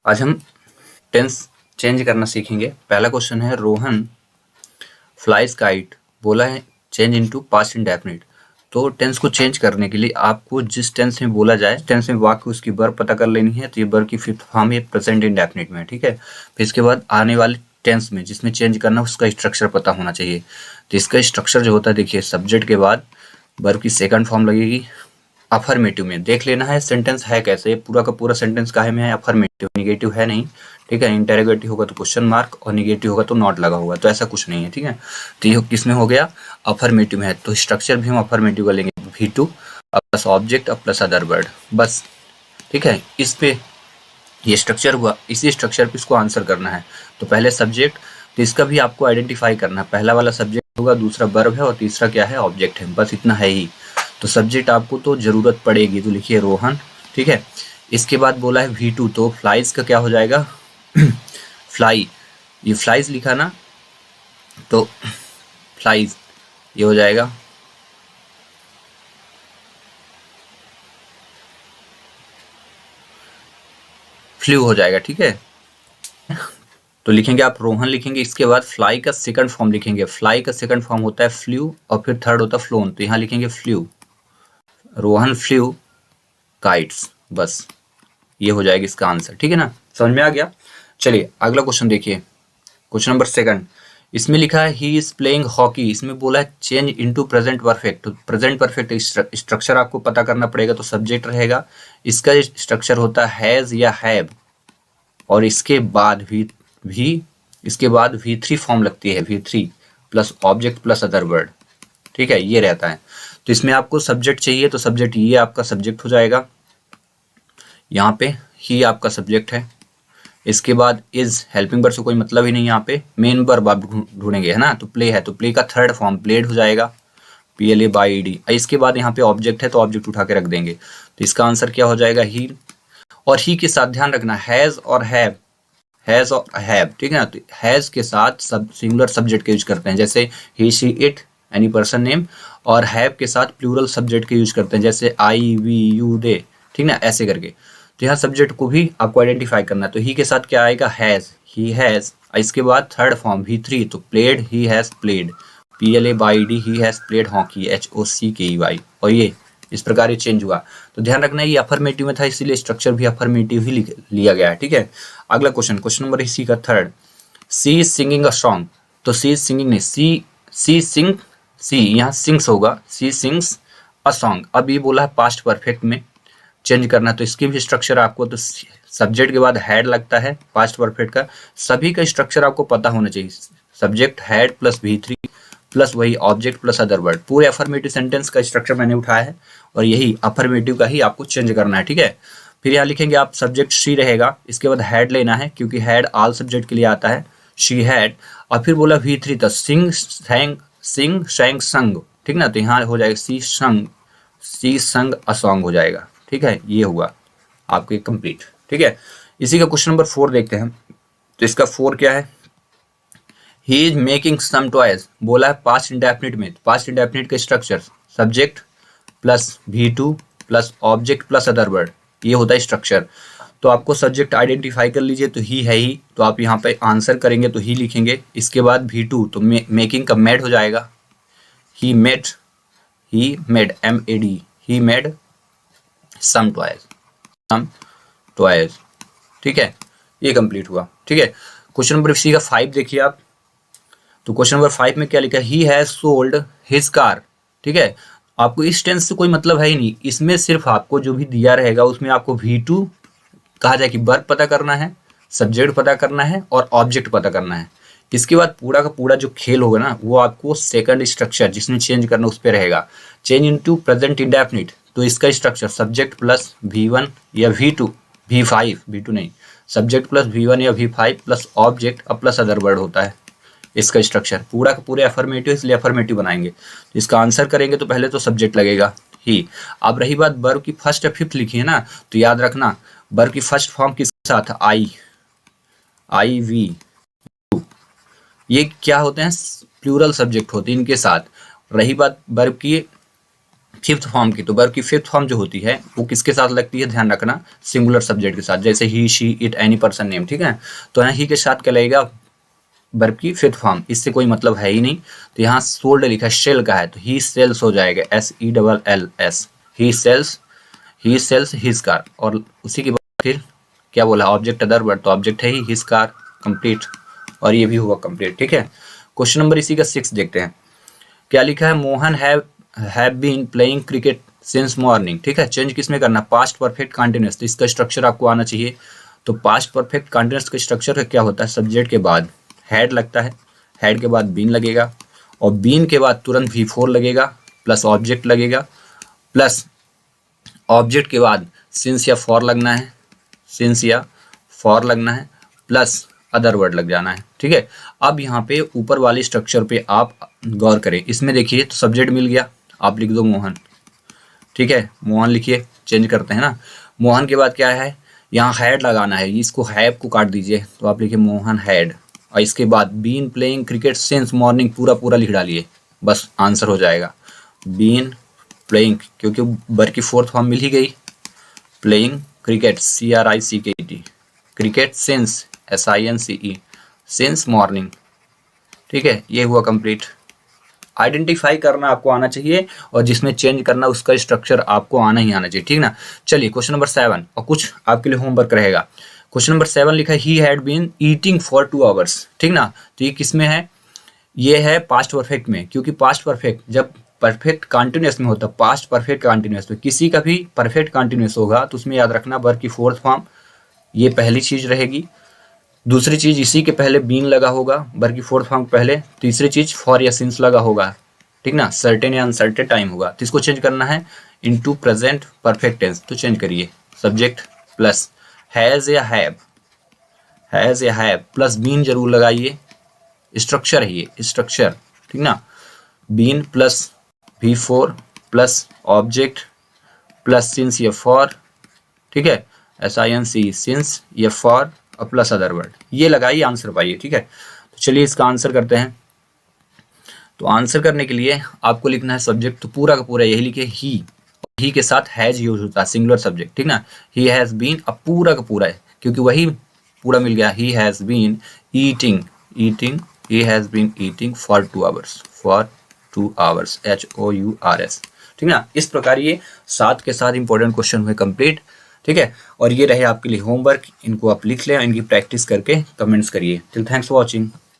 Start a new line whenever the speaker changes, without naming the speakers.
आज हम tense change करना सीखेंगे। पहला क्वेश्चन है रोहन फ्लाइज काइट, बोला है चेंज इनटू पास्ट इंडेफिनिट। तो टेंस को चेंज करने के लिए आपको जिस टेंस में बोला जाए टेंस में वाक्य उसकी वर्ब पता कर लेनी है। तो ये वर्ब की फिफ्थ फॉर्म है प्रेजेंट इंडेफिनिट में, ठीक है। फिर इसके बाद आने वाले टेंस में जिसमें चेंज करना उसका स्ट्रक्चर पता होना चाहिए। तो इसका स्ट्रक्चर जो होता है, देखिए सब्जेक्ट के बाद वर्ब की सेकंड फॉर्म लगेगी अफर्मेटिव में। देख लेना है सेंटेंस है कैसे, ये पूरा का पूरा सेंटेंस काहे में है, अफर्मेटिव, निगेटिव है नहीं, ठीक है। इंटेरोगेटिव होगा तो क्वेश्चन मार्क और निगेटिव होगा तो नॉट लगा होगा, तो ऐसा कुछ नहीं है, ठीक है। तो ये किसमें हो गया, अफर्मेटिव में है, तो स्ट्रक्चर भी हम अफर्मेटिव का लेंगे, V2 plus object plus other word, बस, ठीक है। इस पे ये स्ट्रक्चर हुआ, इसी स्ट्रक्चर पे इसको आंसर करना है। तो पहले सब्जेक्ट, तो इसका भी आपको आइडेंटिफाई करना है, पहला वाला सब्जेक्ट होगा, दूसरा वर्ब है और तीसरा क्या है, ऑब्जेक्ट है, बस इतना है ही। तो सब्जेक्ट आपको तो जरूरत पड़ेगी, तो लिखिए रोहन, ठीक है। इसके बाद बोला है V2, तो फ्लाइज का क्या हो जाएगा फ्लाई, ये फ्लाइज लिखा ना, तो फ्लाइज ये हो जाएगा फ्लू हो जाएगा, ठीक है। तो लिखेंगे आप रोहन लिखेंगे, इसके बाद फ्लाई का सेकंड फॉर्म लिखेंगे, फ्लाई का सेकंड फॉर्म होता है फ्लू और फिर थर्ड होता है फ्लोन, तो यहाँ लिखेंगे फ्लू, रोहन फ्लू काइट्स, बस ये हो जाएगा इसका आंसर, ठीक है ना, समझ में आ गया। चलिए अगला क्वेश्चन देखिए, क्वेश्चन नंबर सेकंड। इसमें लिखा है ही इज प्लेइंग हॉकी, इसमें बोला है चेंज इनटू प्रेजेंट परफेक्ट। तो प्रेजेंट परफेक्ट स्ट्रक्चर आपको पता करना पड़ेगा, तो सब्जेक्ट रहेगा, इसका स्ट्रक्चर होता है हैज या हैव, और इसके बाद भी इसके बाद V3 फॉर्म लगती है, V3 plus object plus other word, ठीक है, ये रहता है। तो इसमें आपको सब्जेक्ट चाहिए, तो सब्जेक्ट ये आपका सब्जेक्ट हो जाएगा, यहाँ पे ही आपका सब्जेक्ट है। इसके बाद इज हेल्पिंग वर्ब से कोई मतलब ही नहीं, यहाँ पे मेन वर्ब आप ढूंढेंगे, है ना। तो प्ले है, तो प्ले का थर्ड फॉर्म प्लेड हो जाएगा, PLAYED। इसके बाद यहाँ पे ऑब्जेक्ट है, तो ऑब्जेक्ट उठा के रख देंगे, तो इसका आंसर क्या हो जाएगा, ही। और ही के साथ ध्यान रखना हैज और हैव, हैज और हैव, ठीक है ना। तो हैज के साथ सब सिंगुलर सब्जेक्ट के यूज करते हैं, जैसे he she it any person name, और हैव के साथ प्लूरल सब्जेक्ट के यूज करते हैं, जैसे आई वी यू दे, ठीक ना, ऐसे करके। तो यहाँ सब्जेक्ट को भी आपको आइडेंटिफाई करना है। तो ही के साथ क्या आएगा, हैज, ही हैज। इसके बाद थर्ड फॉर्म V3, तो played, he has played, PLAYED, he has played hockey, HOCKEY, और ये इस प्रकार ये चेंज हुआ। तो ध्यान रखना ये अफर्मेटिव में था, इसीलिए स्ट्रक्चर भी अफर्मेटिव ही लिया गया है, ठीक है। अगला क्वेश्चन, क्वेश्चन नंबर इसी का third. She is singing a song, तो सी इज सिंगिंग नहीं, सी सिंग, सी यहाँ सिंग्स होगा, सी सिंग्स अ सॉन्ग। अब ये बोला है पास्ट परफेक्ट में चेंज करना, तो इसकी भी स्ट्रक्चर आपको, तो सब्जेक्ट के बाद हैड लगता है पास्ट परफेक्ट का, सभी का स्ट्रक्चर आपको पता होना चाहिए। Subject had plus V3 plus वही ऑब्जेक्ट प्लस अदर वर्ड, पूरे अफर्मेटिव सेंटेंस का स्ट्रक्चर मैंने उठाया है, और यही अफर्मेटिव का ही आपको चेंज करना है, ठीक है। फिर यहाँ लिखेंगे आप सब्जेक्ट शी रहेगा, इसके बाद हैड लेना है, क्योंकि हैड ऑल सब्जेक्ट के लिए आता है, शी हैड। और फिर बोला V3 था सिंग सैंग, सिंग सैंग संग, ठीक ना, तो यहाँ हो जाएगा सी संग अ सॉन्ग हो जाएगा, ठीक है। ये हुआ आपके कंप्लीट, ठीक है। इसी का क्वेश्चन नंबर 4 देखते हैं। तो इसका 4 क्या है, he is making some toys, बोला है पास्ट इंडेफिनिट में, पास्ट इंडेफिनिट का structure subject plus V2 plus object plus other word, ये होता है स्ट्रक्चर। तो आपको सब्जेक्ट आइडेंटिफाई कर लीजिए, तो ही है ही, तो आप यहाँ पे आंसर करेंगे तो ही लिखेंगे। इसके बाद V2, तो मेकिंग का मेड हो जाएगा, he made, MED, he made some toys, ठीक है। ये कंप्लीट हुआ, ठीक है। क्वेश्चन नंबर सी का 5 देखिए आप। तो क्वेश्चन नंबर 5 में क्या लिखा है, he has sold his car, ठीक है। आपको इस टेंस से कोई मतलब है ही नहीं, इसमें सिर्फ आपको जो भी दिया रहेगा उसमें आपको V2 कहा जाए कि वर्ब पता करना है, सब्जेक्ट पता करना है और ऑब्जेक्ट पता करना है। इसके बाद पूरा का पूरा जो खेल होगा ना, वो आपको सेकंड स्ट्रक्चर जिसमें चेंज करना उस पर रहेगा, चेंज इनटू प्रेजेंट इंडेफिनिट। तो इसका स्ट्रक्चर सब्जेक्ट प्लस V1 या V2, V2 नहीं, सब्जेक्ट प्लस V1 या V5 प्लस ऑब्जेक्ट और प्लस अदर वर्ड होता है इसका स्ट्रक्चर, पूरा का पूरे अफर्मेटिव, इसलिए अफर्मेटिव बनाएंगे। तो इसका आंसर करेंगे तो पहले तो सब्जेक्ट लगेगा ही। अब रही बात वर्ब की फर्स्ट या फिफ्थ लिखी है ना, तो याद रखना वर्ब की फर्स्ट फॉर्म किसके साथ, आई वी, ये क्या होते हैं, प्लूरल सब्जेक्ट होते हैं इनके साथ। रही बात वर्ब की फिफ्थ फॉर्म की, तो वर्ब की फिफ्थ फॉर्म जो होती है वो किसके साथ लगती है, ध्यान रखना, सिंगुलर सब्जेक्ट के साथ, जैसे he, she, it, any person name, ठीक है। तो यहाँ ही के साथ क्या लगेगा, वर्ब की फिफ्थ फॉर्म, इससे कोई मतलब है ही नहीं। तो यहाँ सोल्ड लिखा है, शेल का है, तो ही सेल्स हो जाएगा, SELLS, ही सेल्स हिज कार। और उसी के बाद फिर क्या बोला, ऑब्जेक्ट अदर वर्ड, तो ऑब्जेक्ट है ही हिज कार, कंप्लीट, और ये भी हुआ कंप्लीट, ठीक है। क्वेश्चन नंबर इसी का 6 देखते हैं, क्या लिखा है, Mohan have been playing cricket since morning, ठीक है। चेंज किसमें करना, पास्ट परफेक्ट कंटिन्यूअस, तो इसका स्ट्रक्चर आपको आना चाहिए। तो पास्ट परफेक्ट कंटिन्यूअस का स्ट्रक्चर क्या होता है, सब्जेक्ट के बाद हैड लगता है, हैड के बाद बीन लगेगा, और बीन के बाद तुरंत V4 लगेगा, प्लस ऑब्जेक्ट लगेगा, प्लस ऑब्जेक्ट के बाद सिंस या फॉर लगना है, सिंस या फॉर लगना है, प्लस अदर वर्ड लग जाना है, ठीक है। अब यहाँ पे ऊपर वाले स्ट्रक्चर पे आप गौर करें, इसमें देखिए तो सब्जेक्ट मिल गया, आप लिख दो मोहन, ठीक है, मोहन लिखिए, चेंज करते हैं ना। मोहन के बाद क्या है, यहाँ हैड लगाना है, इसको हैव को काट दीजिए, तो आप लिखिए मोहन हैड, और इसके बाद been playing cricket since morning पूरा पूरा लिख डालिए, बस आंसर हो जाएगा। बीन प्लेइंग, क्योंकि वर्ब की फोर्थ फॉर्म मिल ही गई, playing cricket, CRICKET, cricket since, SINCE, since morning, ठीक है, ये हुआ कंप्लीट। आइडेंटिफाई करना आपको आना चाहिए, और जिसमें चेंज करना उसका स्ट्रक्चर आपको आना ही आना चाहिए, ठीक ना। चलिए क्वेश्चन नंबर 7, और कुछ आपके लिए होमवर्क रहेगा। क्वेश्चन नंबर 7 लिखा है, he had been eating for 2 hours, ठीक ना। तो ये किसमें है, ये है पास्ट परफेक्ट में, क्योंकि पास्ट परफेक्ट जब परफेक्ट कंटिन्यूअस में होता है, पास्ट परफेक्ट कंटिन्यूअस में किसी का भी परफेक्ट कंटिन्यूअस होगा तो उसमें याद रखना वर्ब की फोर्थ फॉर्म, ये पहली चीज रहेगी। दूसरी चीज, इसी के पहले बीन लगा होगा, वर्ब की फोर्थ फॉर्म पहले। तीसरी चीज, फॉर या सिंस लगा होगा, ठीक ना, सर्टेन या अनसर्टेन टाइम होगा, तो इसको चेंज करना है इनटू प्रेजेंट परफेक्ट टेंस, तो चेंज करिए, सब्जेक्ट प्लस हैज या हैव, हैज या हैव प्लस बीन जरूर लगाइए, स्ट्रक्चर है ये, स्ट्रक्चर, ठीक ना। Been plus V4 plus object plus since या फॉर, ठीक है, SINC, सिंस या फॉर, और प्लस अदर वर्ड, ये लगाइए, आंसर पाइए, ठीक है। तो चलिए इसका आंसर करते हैं। तो आंसर करने के लिए आपको लिखना है सब्जेक्ट, तो पूरा का पूरा यही लिखे, ही के साथ हैज यूज होता है, सिंगुलर सब्जेक्ट, ठीक ना। ही हैज बीन, अब पूरा का पूरा है, क्योंकि वही पूरा मिल गया, he has been eating, he has been eating for 2 hours, for 2 hours, HOURS, ठीक ना। इस प्रकार ये 7 के साथ इंपॉर्टेंट क्वेश्चन हुए कंप्लीट, ठीक है। और ये रहे आपके लिए होमवर्क, इनको आप लिख लें, इनकी प्रैक्टिस करके कमेंट्स करिए। Till thanks for watching.